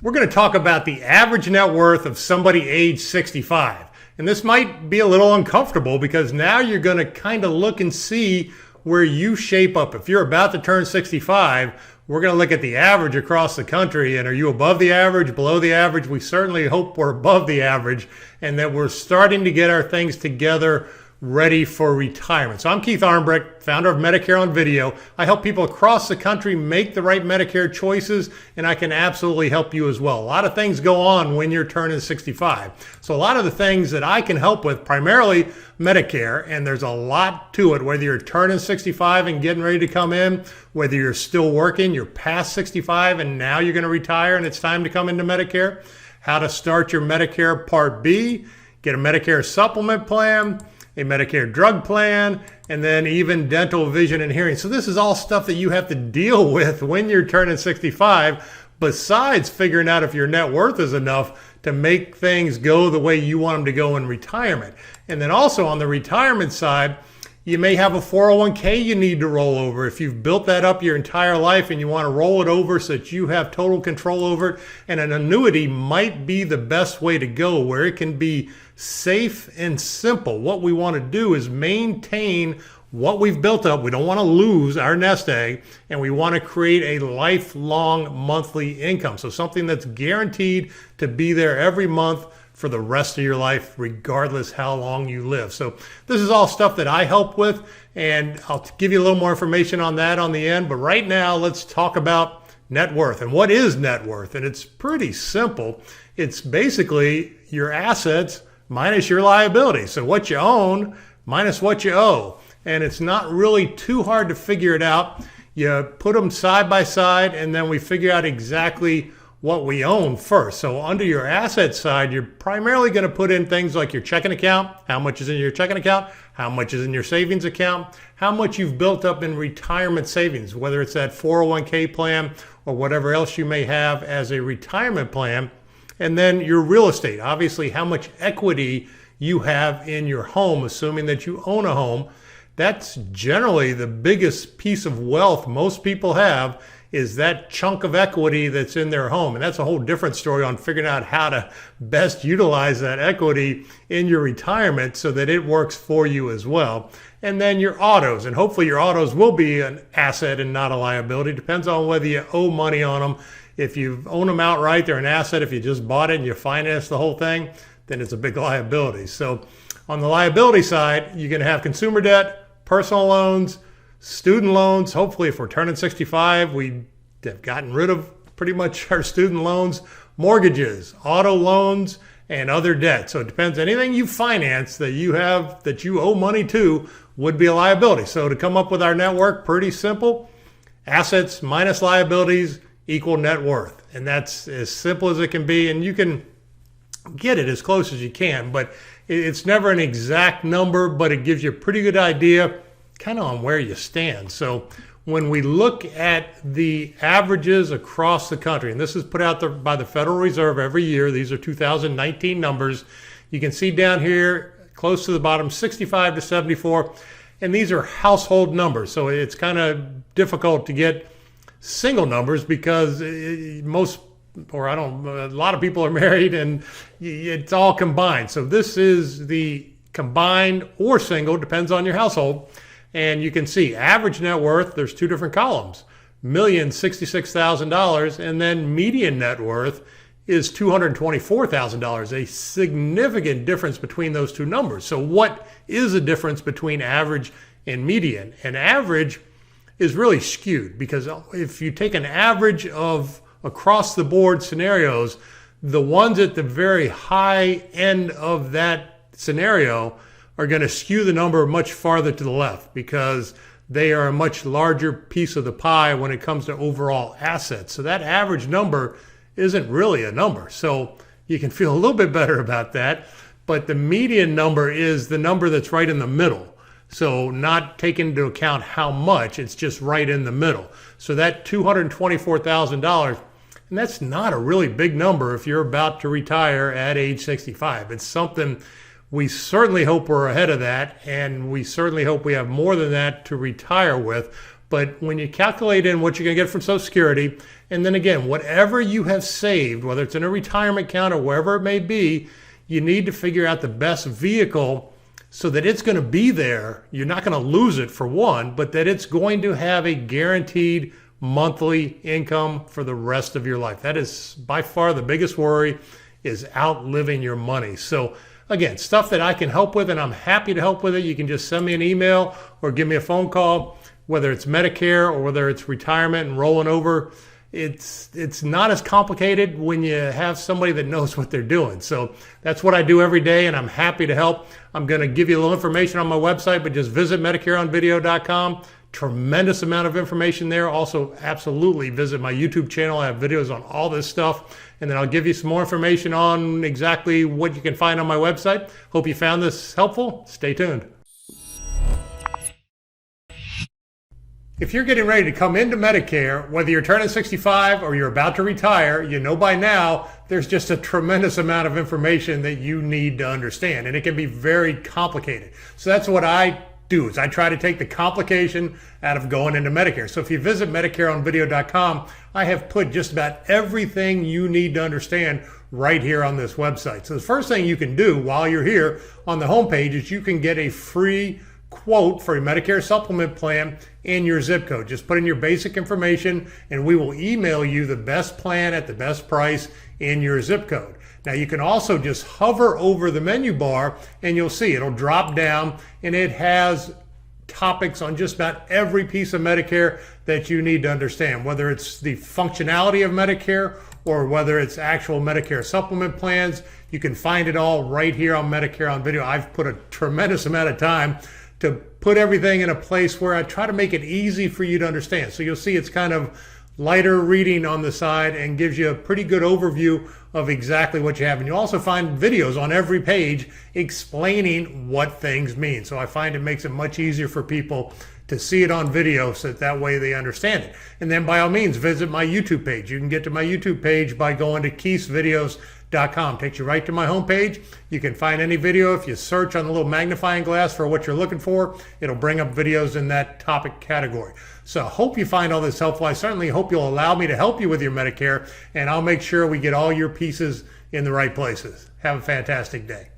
We're going to talk about the average net worth of somebody age 65. And this might be a little uncomfortable because now you're going to kind of look and see where you shape up. If you're about to turn 65, we're going to look at the average across the country. And are you above the average, below the average? We certainly hope we're above the average and that we're starting to get our things together ready for retirement. So I'm Keith Armbrick, founder of Medicare on Video. I help people across the country make the right Medicare choices, and I can absolutely help you as well. A lot of things go on when you're turning 65. So a lot of the things that I can help with, primarily Medicare, and there's a lot to it, whether you're turning 65 and getting ready to come in, whether you're still working, you're past 65 and now you're going to retire and it's time to come into Medicare, how to start your Medicare Part B, get a Medicare supplement plan, a Medicare drug plan, and then even dental, vision, and hearing. So this is all stuff that you have to deal with when you're turning 65, besides figuring out if your net worth is enough to make things go the way you want them to go in retirement. And then also on the retirement side, you may have a 401k you need to roll over. If you've built that up your entire life and you want to roll it over so that you have total control over it, and an annuity might be the best way to go where it can be safe and simple. What we want to do is maintain what we've built up. We don't want to lose our nest egg, and we want to create a lifelong monthly income. So something that's guaranteed to be there every month for the rest of your life, regardless how long you live. So this is all stuff that I help with, and I'll give you a little more information on that on the end. But right now, let's talk about net worth. And what is net worth? And it's pretty simple. It's basically your assets minus your liability. So what you own minus what you owe. And it's not really too hard to figure it out. You put them side by side, and then we figure out exactly what we own first. So under your asset side, you're primarily going to put in things like your checking account, how much is in your checking account, how much is in your savings account, how much you've built up in retirement savings, whether it's that 401k plan or whatever else you may have as a retirement plan. And then your real estate, obviously how much equity you have in your home, assuming that you own a home. That's generally the biggest piece of wealth most people have, is that chunk of equity that's in their home. And that's a whole different story on figuring out how to best utilize that equity in your retirement so that it works for you as well. And then your autos, and hopefully your autos will be an asset and not a liability. Depends on whether you owe money on them. If you own them outright, they're an asset. If you just bought it and you finance the whole thing, then it's a big liability. So on the liability side, you're going to have consumer debt, personal loans, student loans. Hopefully, if we're turning 65, we have gotten rid of pretty much our student loans, mortgages, auto loans, and other debt. So it depends. Anything you finance that you have that you owe money to would be a liability. So to come up with our net worth, pretty simple. Assets minus liabilities equal net worth. And that's as simple as it can be. And you can get it as close as you can, but it's never an exact number, but it gives you a pretty good idea kind of on where you stand. So when we look at the averages across the country, and this is put out by the Federal Reserve every year, these are 2019 numbers. You can see down here close to the bottom, 65 to 74, and these are household numbers. So it's kind of difficult to get single numbers because a lot of people are married and it's all combined. So this is the combined or single, depends on your household. And you can see average net worth, there's two different columns, $1,066,000, and then median net worth is $224,000, a significant difference between those two numbers. So what is the difference between average and median? And average is really skewed because if you take an average of across the board scenarios, the ones at the very high end of that scenario are going to skew the number much farther to the left because they are a much larger piece of the pie when it comes to overall assets. So that average number isn't really a number. So you can feel a little bit better about that. But the median number is the number that's right in the middle. So not taking into account how much, it's just right in the middle. So that $224,000, and that's not a really big number if you're about to retire at age 65. It's something we certainly hope we're ahead of that, and we certainly hope we have more than that to retire with. But when you calculate in what you're going to get from Social Security, and then again, whatever you have saved, whether it's in a retirement account or wherever it may be, you need to figure out the best vehicle so that it's going to be there. You're not going to lose it for one, but that it's going to have a guaranteed monthly income for the rest of your life. That is by far the biggest worry, is outliving your money. So again, stuff that I can help with, and I'm happy to help with it. You can just send me an email or give me a phone call, whether it's Medicare or whether it's retirement and rolling over. It's not as complicated when you have somebody that knows what they're doing. So that's what I do every day, and I'm happy to help. I'm going to give you a little information on my website, but just visit MedicareOnVideo.com. Tremendous amount of information there. Also, absolutely visit my YouTube channel. I have videos on all this stuff, and then I'll give you some more information on exactly what you can find on my website. Hope you found this helpful. Stay tuned. If you're getting ready to come into Medicare, whether you're turning 65 or you're about to retire, you know by now there's just a tremendous amount of information that you need to understand, and it can be very complicated. So that's what I do, is I try to take the complication out of going into Medicare. So if you visit MedicareOnVideo.com, I have put just about everything you need to understand right here on this website. So the first thing you can do while you're here on the homepage is you can get a free quote for a Medicare supplement plan and your zip code. Just put in your basic information and we will email you the best plan at the best price in your zip code. Now you can also just hover over the menu bar and you'll see it'll drop down, and it has topics on just about every piece of Medicare that you need to understand, whether it's the functionality of Medicare or whether it's actual Medicare supplement plans. You can find it all right here on Medicare on Video. I've put a tremendous amount of time to put everything in a place where I try to make it easy for you to understand. So you'll see it's kind of lighter reading on the side and gives you a pretty good overview of exactly what you have. And you also find videos on every page explaining what things mean. So I find it makes it much easier for people to see it on video, so that way they understand it. And then by all means, visit my YouTube page. You can get to my YouTube page by going to KeithsVideos.com. Takes you right to my homepage. You can find any video. If you search on the little magnifying glass for what you're looking for, it'll bring up videos in that topic category. So I hope you find all this helpful. I certainly hope you'll allow me to help you with your Medicare, and I'll make sure we get all your pieces in the right places. Have a fantastic day.